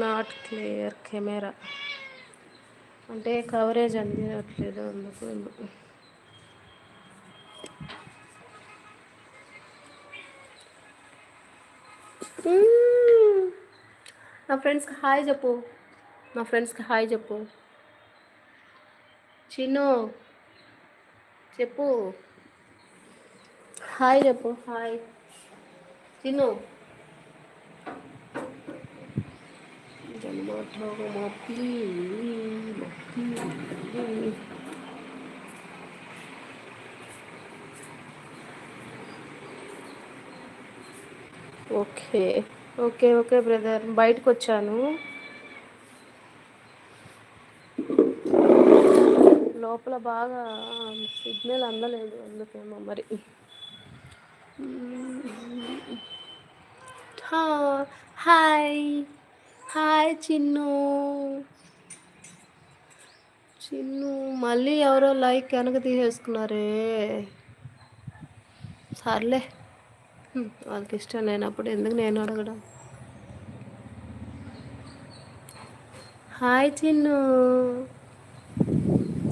Not clear camera అంటే coverage అందినట్లేదు అందుకు. నా ఫ్రెండ్స్కి హాయ్ చెప్పు, నా ఫ్రెండ్స్కి హాయ్ చెప్పు. చిన్ను చెప్పు, హాయ్ చెప్పు, hi Chinnu. Okay okay okay brother, బయటకు వచ్చాను, లోపల బాగా సిగ్నల్ అందలేదు అందుకేమో మరి. Hi hi Chinnu. చిన్ను మళ్ళీ ఎవరో లైక్ వెనక తీసేసుకున్నారే. సర్లే, వాళ్ళకి ఇష్టం లేనప్పుడు ఎందుకు నేను అడగడం. హాయ్ చిన్ను,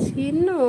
చిన్ను.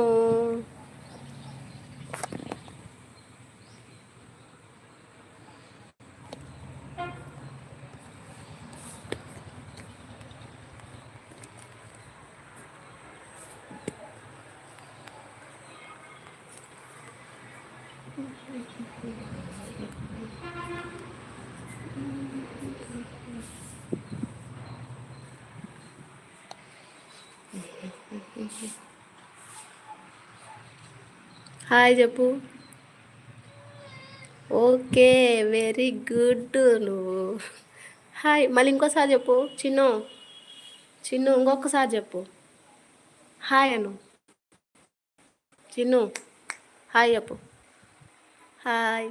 హాయ్ చెప్పు. Okay very good. నువ్వు హాయ్ మళ్ళీ ఇంకోసారి చెప్పు చిన్ను. చిన్ను ఇంకొకసారి చెప్పు హాయ్ అను. చిన్ను హాయ్ చెప్పు, హాయ్.